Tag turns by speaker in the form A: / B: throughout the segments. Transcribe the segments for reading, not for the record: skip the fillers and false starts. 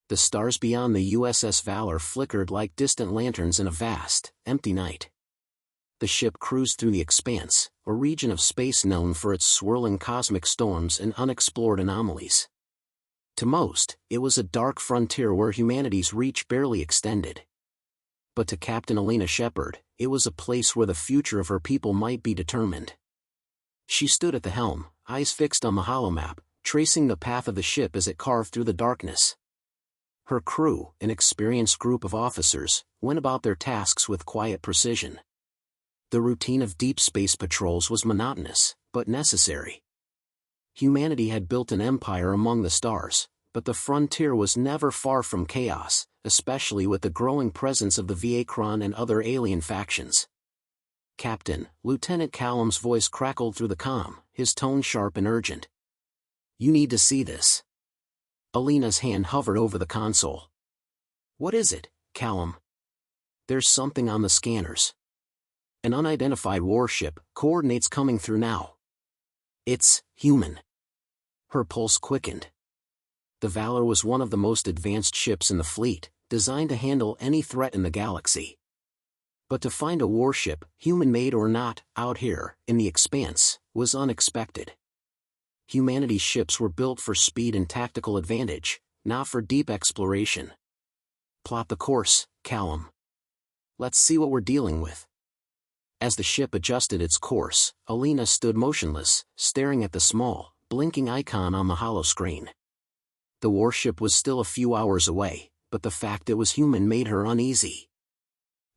A: The stars beyond the USS Valor flickered like distant lanterns in a vast, empty night. The ship cruised through the expanse, a region of space known for its swirling cosmic storms and unexplored anomalies. To most, it was a dark frontier where humanity's reach barely extended. But to Captain Alina Shepard, it was a place where the future of her people might be determined. She stood at the helm, eyes fixed on the holomap, tracing the path of the ship as it carved through the darkness. Her crew, an experienced group of officers, went about their tasks with quiet precision. The routine of deep space patrols was monotonous, but necessary. Humanity had built an empire among the stars, but the frontier was never far from chaos, especially with the growing presence of the Kraan and other alien factions. "Captain," Lieutenant Callum's voice crackled through the comm, his tone sharp and urgent. "You need to see this." Alina's hand hovered over the console. "What is it, Callum?" "There's something on the scanners. An unidentified warship, coordinates coming through now. It's human." Her pulse quickened. The Valor was one of the most advanced ships in the fleet, designed to handle any threat in the galaxy. But to find a warship, human-made or not, out here, in the expanse, was unexpected. Humanity's ships were built for speed and tactical advantage, not for deep exploration. "Plot the course, Callum. Let's see what we're dealing with." As the ship adjusted its course, Alina stood motionless, staring at the small, blinking icon on the holoscreen. The warship was still a few hours away, but the fact it was human made her uneasy.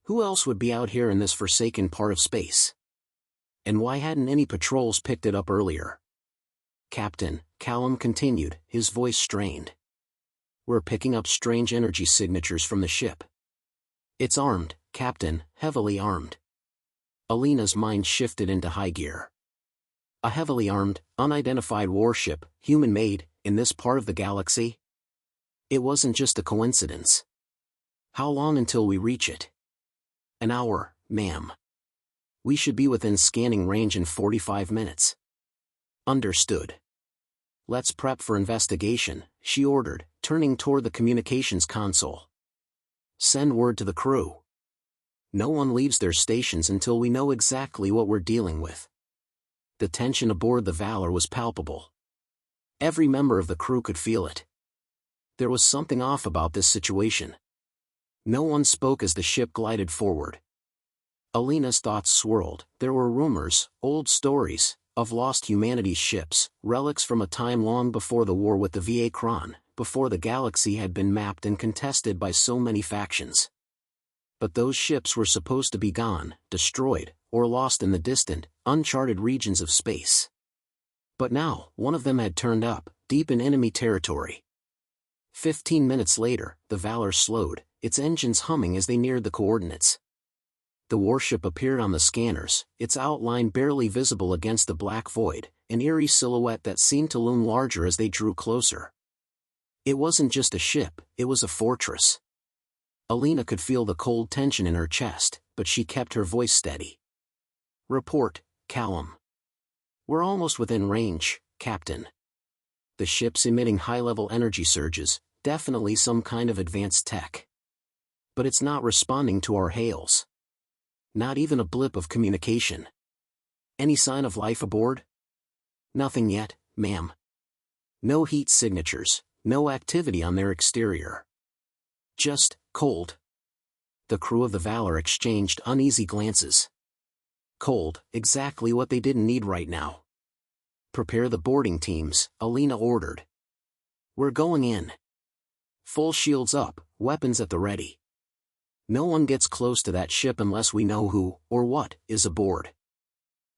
A: Who else would be out here in this forsaken part of space? And why hadn't any patrols picked it up earlier? "Captain," Callum continued, his voice strained. "We're picking up strange energy signatures from the ship. It's armed, Captain, heavily armed." Alina's mind shifted into high gear. A heavily armed, unidentified warship, human-made, in this part of the galaxy? It wasn't just a coincidence. "How long until we reach it?" "An hour, ma'am. We should be within scanning range in 45 minutes. "Understood. Let's prep for investigation," she ordered, turning toward the communications console. "Send word to the crew. No one leaves their stations until we know exactly what we're dealing with." The tension aboard the Valor was palpable. Every member of the crew could feel it. There was something off about this situation. No one spoke as the ship glided forward. Alina's thoughts swirled. There were rumors, old stories, of lost humanity's ships, relics from a time long before the war with the Kraan, before the galaxy had been mapped and contested by so many factions. But those ships were supposed to be gone, destroyed, or lost in the distant, uncharted regions of space. But now, one of them had turned up, deep in enemy territory. 15 minutes later, the Valor slowed, its engines humming as they neared the coordinates. The warship appeared on the scanners, its outline barely visible against the black void, an eerie silhouette that seemed to loom larger as they drew closer. It wasn't just a ship, it was a fortress. Alina could feel the cold tension in her chest, but she kept her voice steady. "Report, Callum. We're almost within range, Captain. The ship's emitting high-level energy surges, definitely some kind of advanced tech. But it's not responding to our hails. Not even a blip of communication. Any sign of life aboard?" "Nothing yet, ma'am. No heat signatures, no activity on their exterior. Just cold." The crew of the Valor exchanged uneasy glances. Cold, exactly what they didn't need right now. "Prepare the boarding teams," Alina ordered. "We're going in. Full shields up, weapons at the ready. No one gets close to that ship unless we know who, or what, is aboard."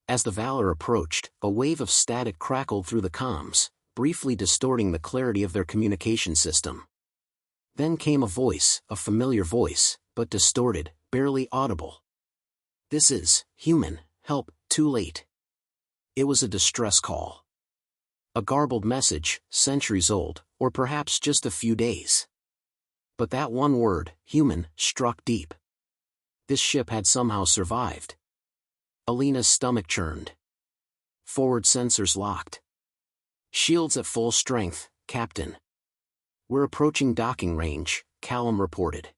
A: As the Valor approached, a wave of static crackled through the comms, briefly distorting the clarity of their communication system. Then came a voice, a familiar voice, but distorted, barely audible. "This is human, help, too late." It was a distress call. A garbled message, centuries old, or perhaps just a few days. But that one word, human, struck deep. This ship had somehow survived. Alina's stomach churned. Forward sensors locked. "Shields at full strength, Captain. We're approaching docking range, Callum reported.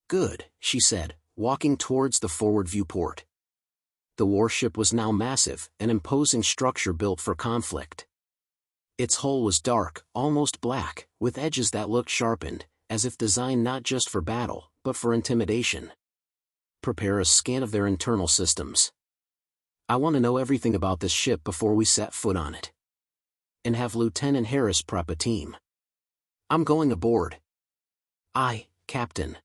A: Good, she said, walking towards the forward viewport. The warship was now massive, an imposing structure built for conflict. Its hull was dark, almost black, with edges that looked sharpened, as if designed not just for battle, but for intimidation. Prepare a scan of their internal systems. I want to know everything about this ship before we set foot on it. And have Lieutenant Harris prep a team. I'm going aboard. Aye, Captain.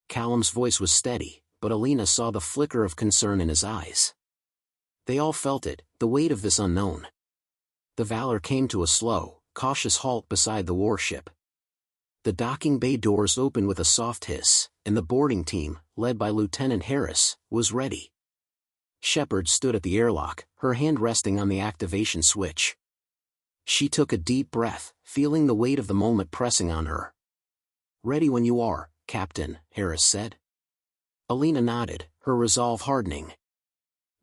A: Callum's voice was steady, but Alina saw the flicker of concern in his eyes. They all felt it, the weight of this unknown. The Valor came to a slow, cautious halt beside the warship. The docking bay doors opened with a soft hiss, and the boarding team, led by Lieutenant Harris, was ready. Shepard stood at the airlock, her hand resting on the activation switch. She took a deep breath, feeling the weight of the moment pressing on her. Ready when you are, Captain, Harris said. Alina nodded, her resolve hardening.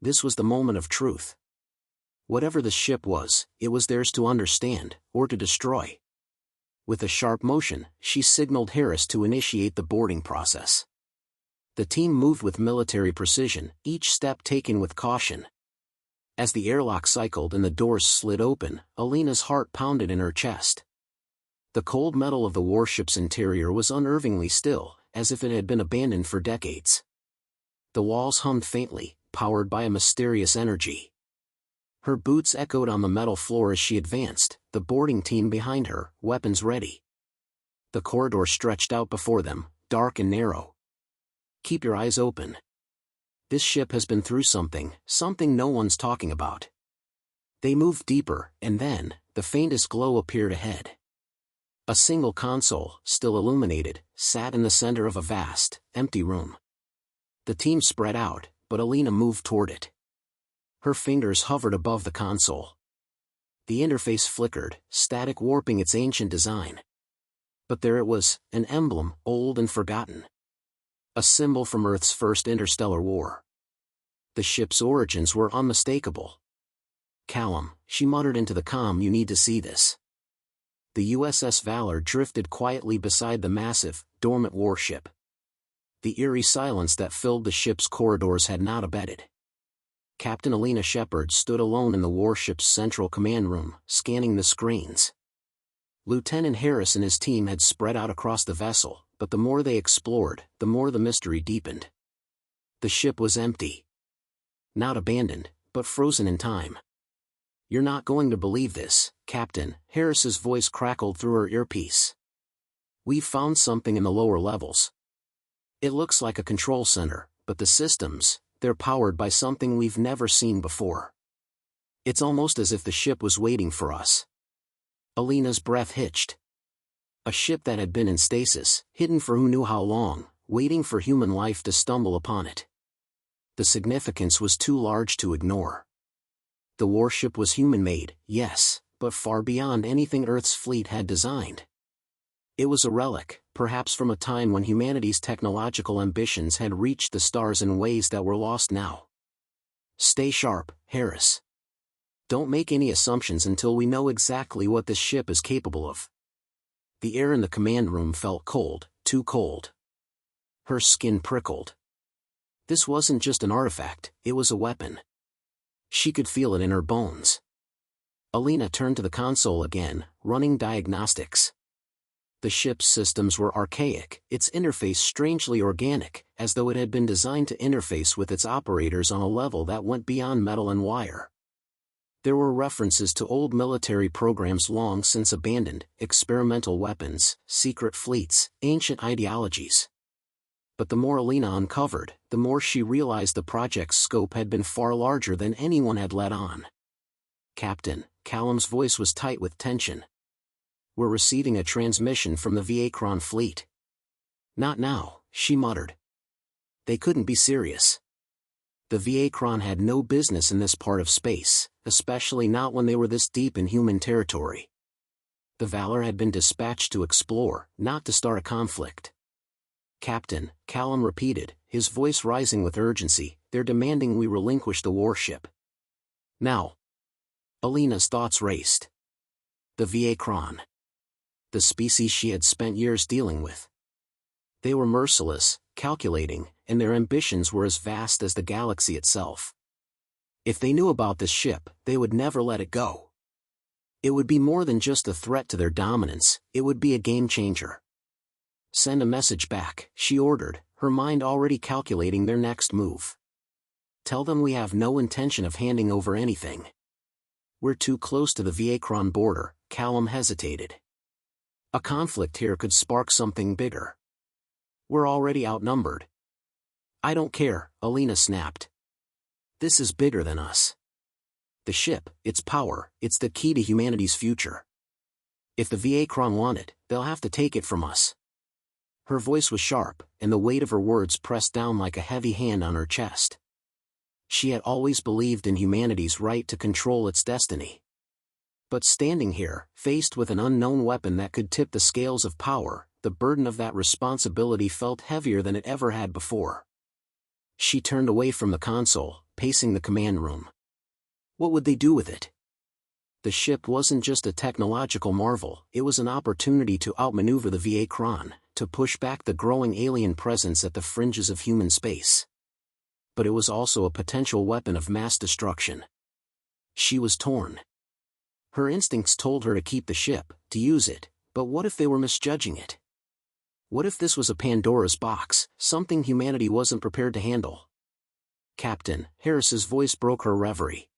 A: This was the moment of truth. Whatever the ship was, it was theirs to understand, or to destroy. With a sharp motion, she signaled Harris to initiate the boarding process. The team moved with military precision, each step taken with caution. As the airlock cycled and the doors slid open, Alina's heart pounded in her chest. The cold metal of the warship's interior was unnervingly still, as if it had been abandoned for decades. The walls hummed faintly, powered by a mysterious energy. Her boots echoed on the metal floor as she advanced, the boarding team behind her, weapons ready. The corridor stretched out before them, dark and narrow. Keep your eyes open. This ship has been through something no one's talking about. They moved deeper, and then, the faintest glow appeared ahead. A single console, still illuminated, sat in the center of a vast, empty room. The team spread out, but Alina moved toward it. Her fingers hovered above the console. The interface flickered, static warping its ancient design. But there it was, an emblem, old and forgotten. A symbol from Earth's first interstellar war. The ship's origins were unmistakable. Callum, she muttered into the comm, you need to see this. The USS Valor drifted quietly beside the massive, dormant warship. The eerie silence that filled the ship's corridors had not abated. Captain Alina Shepard stood alone in the warship's central command room, scanning the screens. Lieutenant Harris and his team had spread out across the vessel, but the more they explored, the more the mystery deepened. The ship was empty. Not abandoned, but frozen in time. You're not going to believe this, Captain, Harris's voice crackled through her earpiece. We've found something in the lower levels. It looks like a control center, but the systems, they're powered by something we've never seen before. It's almost as if the ship was waiting for us. Alina's breath hitched. A ship that had been in stasis, hidden for who knew how long, waiting for human life to stumble upon it. The significance was too large to ignore. The warship was human-made, yes, but far beyond anything Earth's fleet had designed. It was a relic, perhaps from a time when humanity's technological ambitions had reached the stars in ways that were lost now. Stay sharp, Harris. Don't make any assumptions until we know exactly what this ship is capable of. The air in the command room felt cold, too cold. Her skin prickled. This wasn't just an artifact, it was a weapon. She could feel it in her bones. Alina turned to the console again, running diagnostics. The ship's systems were archaic, its interface strangely organic, as though it had been designed to interface with its operators on a level that went beyond metal and wire. There were references to old military programs long since abandoned, experimental weapons, secret fleets, ancient ideologies. But the more Alina uncovered, the more she realized the project's scope had been far larger than anyone had let on. Captain, Callum's voice was tight with tension. We're receiving a transmission from the Kraan fleet. Not now, she muttered. They couldn't be serious. The Kraan had no business in this part of space, especially not when they were this deep in human territory. The Valor had been dispatched to explore, not to start a conflict. Captain, Callum repeated, his voice rising with urgency, they're demanding we relinquish the warship. Now. Alina's thoughts raced. The Kraan. The species she had spent years dealing with. They were merciless, calculating, and their ambitions were as vast as the galaxy itself. If they knew about this ship, they would never let it go. It would be more than just a threat to their dominance, it would be a game-changer. Send a message back, she ordered, her mind already calculating their next move. Tell them we have no intention of handing over anything. We're too close to the Kraan border, Callum hesitated. A conflict here could spark something bigger. We're already outnumbered. I don't care, Alina snapped. This is bigger than us. The ship, its power, it's the key to humanity's future. If the Kraan want it, they'll have to take it from us. Her voice was sharp, and the weight of her words pressed down like a heavy hand on her chest. She had always believed in humanity's right to control its destiny. But standing here, faced with an unknown weapon that could tip the scales of power, the burden of that responsibility felt heavier than it ever had before. She turned away from the console, pacing the command room. What would they do with it? The ship wasn't just a technological marvel, it was an opportunity to outmaneuver the Kraan, to push back the growing alien presence at the fringes of human space. But it was also a potential weapon of mass destruction. She was torn. Her instincts told her to keep the ship, to use it, but what if they were misjudging it? What if this was a Pandora's box, something humanity wasn't prepared to handle? Captain, Harris's voice broke her reverie.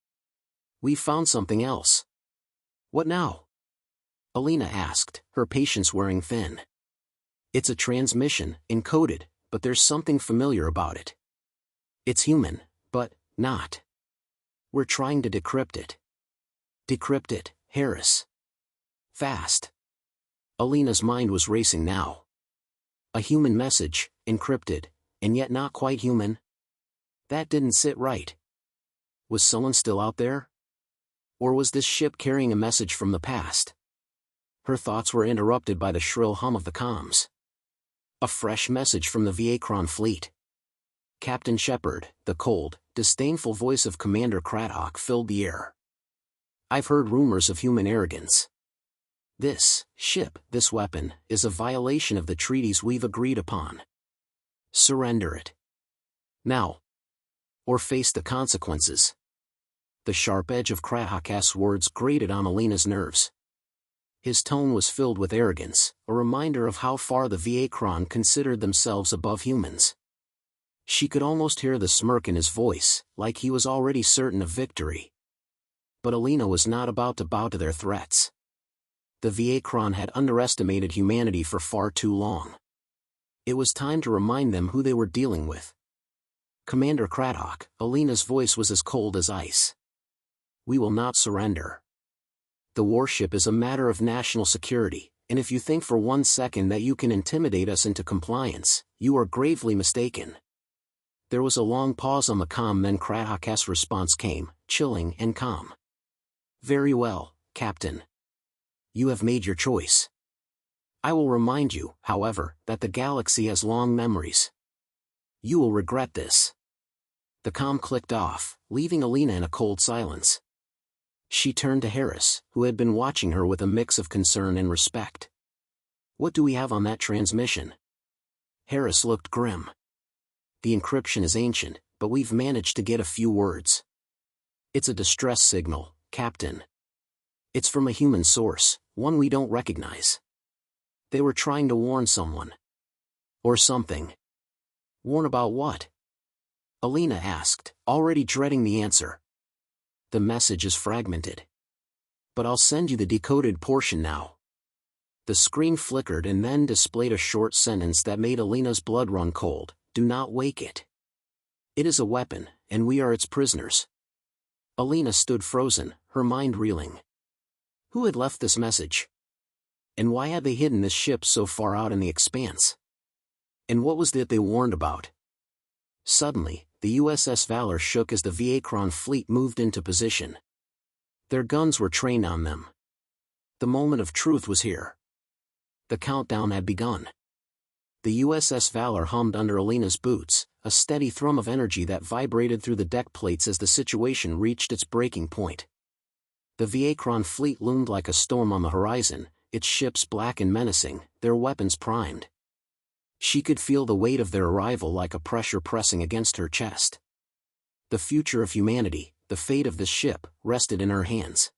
A: We've found something else. What now? Alina asked, her patience wearing thin. It's a transmission, encoded, but there's something familiar about it. It's human, but not. We're trying to decrypt it. Decrypt it, Harris. Fast. Alina's mind was racing now. A human message, encrypted, and yet not quite human? That didn't sit right. Was someone still out there? Or was this ship carrying a message from the past? Her thoughts were interrupted by the shrill hum of the comms. A fresh message from the Kraan fleet. Captain Shepard, the cold, disdainful voice of Commander Kraan filled the air. I've heard rumors of human arrogance. This ship, this weapon, is a violation of the treaties we've agreed upon. Surrender it. Now. Or face the consequences. The sharp edge of Kraan's words grated on Alina's nerves. His tone was filled with arrogance, a reminder of how far the Kraan considered themselves above humans. She could almost hear the smirk in his voice, like he was already certain of victory. But Alina was not about to bow to their threats. The Kraan had underestimated humanity for far too long. It was time to remind them who they were dealing with. Commander Kraan, Alina's voice was as cold as ice. We will not surrender. The warship is a matter of national security, and if you think for 1 second that you can intimidate us into compliance, you are gravely mistaken. There was a long pause on the comm, then Kraan's response came, chilling and calm. Very well, Captain. You have made your choice. I will remind you, however, that the galaxy has long memories. You will regret this. The comm clicked off, leaving Alina in a cold silence. She turned to Harris, who had been watching her with a mix of concern and respect. What do we have on that transmission? Harris looked grim. The encryption is ancient, but we've managed to get a few words. It's a distress signal, Captain. It's from a human source, one we don't recognize. They were trying to warn someone. Or something. Warn about what? Alina asked, already dreading the answer. The message is fragmented. But I'll send you the decoded portion now. The screen flickered and then displayed a short sentence that made Alina's blood run cold. Do not wake it. It is a weapon, and we are its prisoners. Alina stood frozen, her mind reeling. Who had left this message? And why had they hidden this ship so far out in the expanse? And what was it they warned about? Suddenly, the USS Valor shook as the Kraan fleet moved into position. Their guns were trained on them. The moment of truth was here. The countdown had begun. The USS Valor hummed under Alina's boots, a steady thrum of energy that vibrated through the deck plates as the situation reached its breaking point. The Kraan fleet loomed like a storm on the horizon, its ships black and menacing, their weapons primed. She could feel the weight of their arrival like a pressure pressing against her chest. The future of humanity, the fate of this ship, rested in her hands.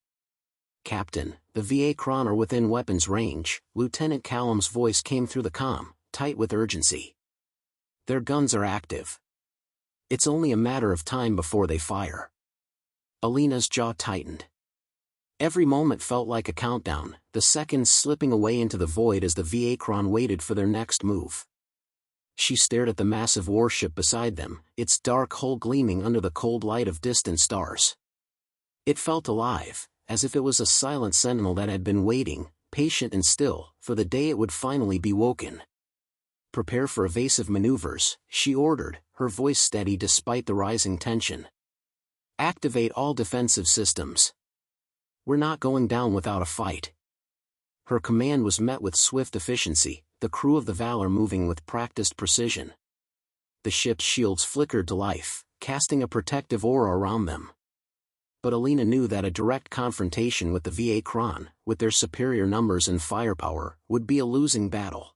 A: "Captain, the VA Kraan are within weapons range," Lieutenant Callum's voice came through the comm, tight with urgency. "Their guns are active. It's only a matter of time before they fire." Alina's jaw tightened. Every moment felt like a countdown, the seconds slipping away into the void as the VA Kraan waited for their next move. She stared at the massive warship beside them, its dark hull gleaming under the cold light of distant stars. It felt alive, as if it was a silent sentinel that had been waiting, patient and still, for the day it would finally be woken. "Prepare for evasive maneuvers," she ordered, her voice steady despite the rising tension. "Activate all defensive systems. We're not going down without a fight." Her command was met with swift efficiency, the crew of the Valor moving with practiced precision. The ship's shields flickered to life, casting a protective aura around them. But Alina knew that a direct confrontation with the VA Kraan, with their superior numbers and firepower, would be a losing battle.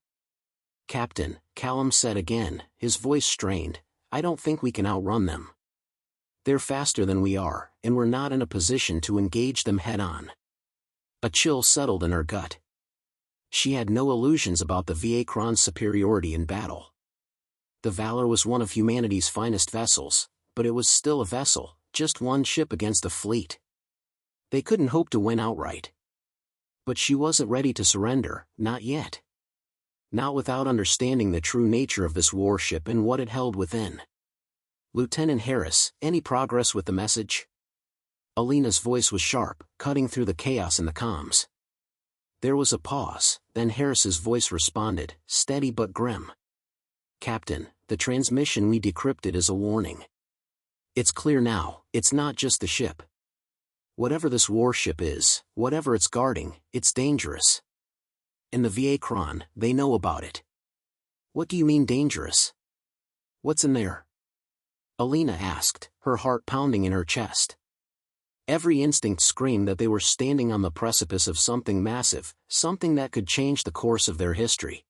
A: "Captain," Callum said again, his voice strained, "I don't think we can outrun them. They're faster than we are, and we're not in a position to engage them head-on." A chill settled in her gut. She had no illusions about the VA Kraan's superiority in battle. The Valor was one of humanity's finest vessels, but it was still a vessel, just one ship against a fleet. They couldn't hope to win outright. But she wasn't ready to surrender, not yet. Not without understanding the true nature of this warship and what it held within. "Lieutenant Harris, any progress with the message?" Alina's voice was sharp, cutting through the chaos in the comms. There was a pause, then Harris's voice responded, steady but grim. "Captain, the transmission we decrypted is a warning. It's clear now, it's not just the ship. Whatever this warship is, whatever it's guarding, it's dangerous. And the VA Kraan, they know about it." "What do you mean dangerous? What's in there?" Alina asked, her heart pounding in her chest. Every instinct screamed that they were standing on the precipice of something massive, something that could change the course of their history.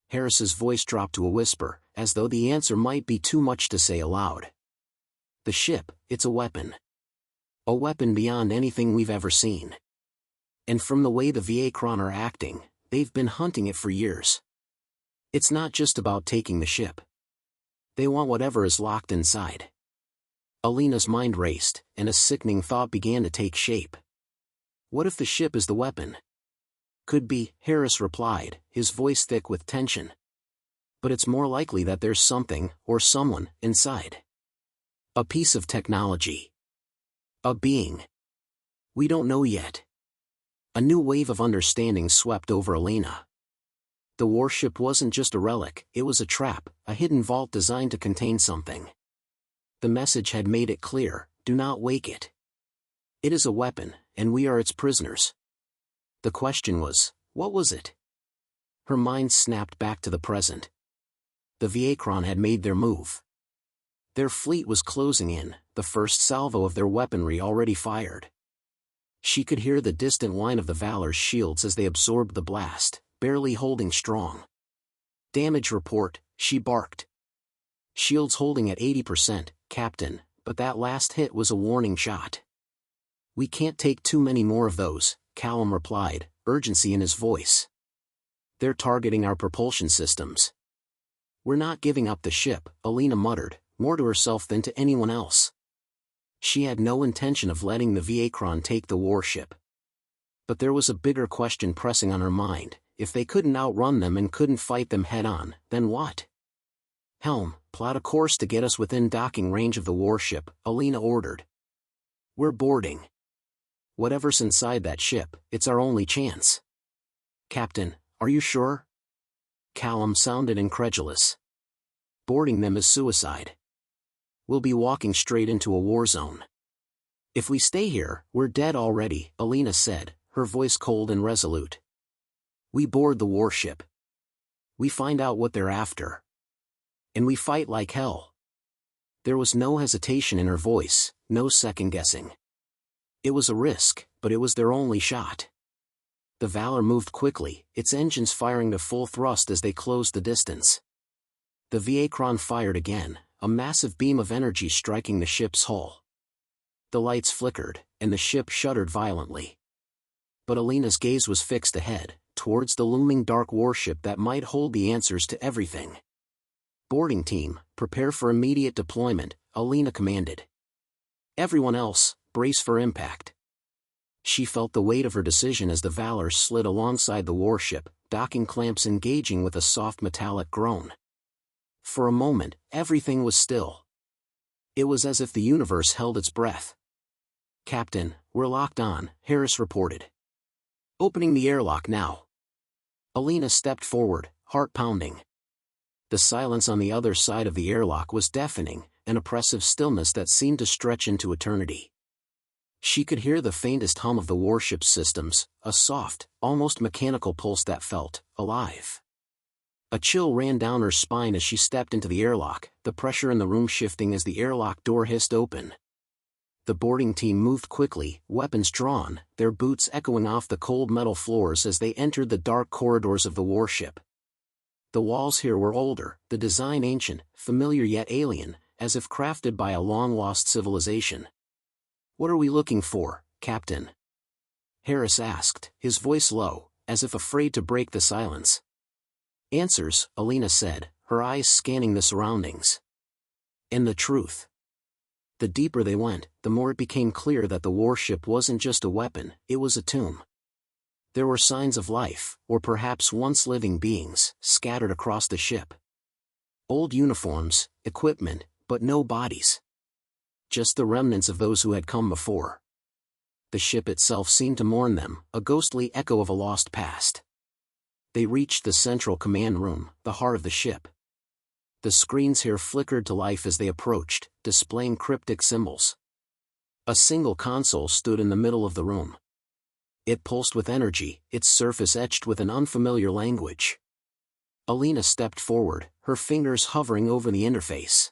A: Harris's voice dropped to a whisper, as though the answer might be too much to say aloud. "The ship, it's a weapon. A weapon beyond anything we've ever seen. And from the way the VA Kraan are acting, they've been hunting it for years. It's not just about taking the ship. They want whatever is locked inside." Alina's mind raced, and a sickening thought began to take shape. What if the ship is the weapon? "Could be," Harris replied, his voice thick with tension. "But it's more likely that there's something, or someone, inside. A piece of technology. A being. We don't know yet." A new wave of understanding swept over Alina. The warship wasn't just a relic, it was a trap, a hidden vault designed to contain something. The message had made it clear, do not wake it. It is a weapon, and we are its prisoners. The question was, what was it? Her mind snapped back to the present. The VA Kraan had made their move. Their fleet was closing in, the first salvo of their weaponry already fired. She could hear the distant whine of the Valor's shields as they absorbed the blast, barely holding strong. "Damage report," she barked. "Shields holding at 80%, Captain, but that last hit was a warning shot." "We can't take too many more of those," Callum replied, urgency in his voice. "They're targeting our propulsion systems." "We're not giving up the ship," Alina muttered, more to herself than to anyone else. She had no intention of letting the VA Kraan take the warship. But there was a bigger question pressing on her mind: if they couldn't outrun them and couldn't fight them head-on, then what? "Helm, plot a course to get us within docking range of the warship," Alina ordered. "We're boarding. Whatever's inside that ship, it's our only chance." "Captain, are you sure?" Callum sounded incredulous. "Boarding them is suicide. We'll be walking straight into a war zone. If we stay here, we're dead already," Alina said, her voice cold and resolute. "We board the warship. We find out what they're after. And we fight like hell." There was no hesitation in her voice, no second-guessing. It was a risk, but it was their only shot. The Valor moved quickly, its engines firing to full thrust as they closed the distance. The Kraan fired again, a massive beam of energy striking the ship's hull. The lights flickered, and the ship shuddered violently. But Alina's gaze was fixed ahead, towards the looming dark warship that might hold the answers to everything. "Boarding team, prepare for immediate deployment," Alina commanded. "Everyone else, brace for impact." She felt the weight of her decision as the Valor slid alongside the warship, docking clamps engaging with a soft metallic groan. For a moment, everything was still. It was as if the universe held its breath. "Captain, we're locked on," Harris reported. "Opening the airlock now." Alina stepped forward, heart pounding. The silence on the other side of the airlock was deafening, an oppressive stillness that seemed to stretch into eternity. She could hear the faintest hum of the warship's systems, a soft, almost mechanical pulse that felt alive. A chill ran down her spine as she stepped into the airlock, the pressure in the room shifting as the airlock door hissed open. The boarding team moved quickly, weapons drawn, their boots echoing off the cold metal floors as they entered the dark corridors of the warship. The walls here were older, the design ancient, familiar yet alien, as if crafted by a long-lost civilization. "What are we looking for, Captain?" Harris asked, his voice low, as if afraid to break the silence. "Answers," Alina said, her eyes scanning the surroundings. "And the truth." The deeper they went, the more it became clear that the warship wasn't just a weapon, it was a tomb. There were signs of life, or perhaps once living beings, scattered across the ship. Old uniforms, equipment, but no bodies. Just the remnants of those who had come before. The ship itself seemed to mourn them, a ghostly echo of a lost past. They reached the central command room, the heart of the ship. The screens here flickered to life as they approached, displaying cryptic symbols. A single console stood in the middle of the room. It pulsed with energy, its surface etched with an unfamiliar language. Alina stepped forward, her fingers hovering over the interface.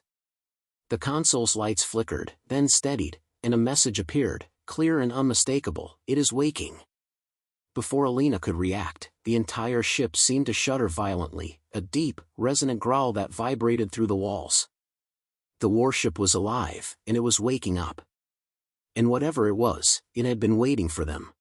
A: The console's lights flickered, then steadied, and a message appeared, clear and unmistakable: "It is waking." Before Alina could react, the entire ship seemed to shudder violently, a deep, resonant growl that vibrated through the walls. The warship was alive, and it was waking up. And whatever it was, it had been waiting for them.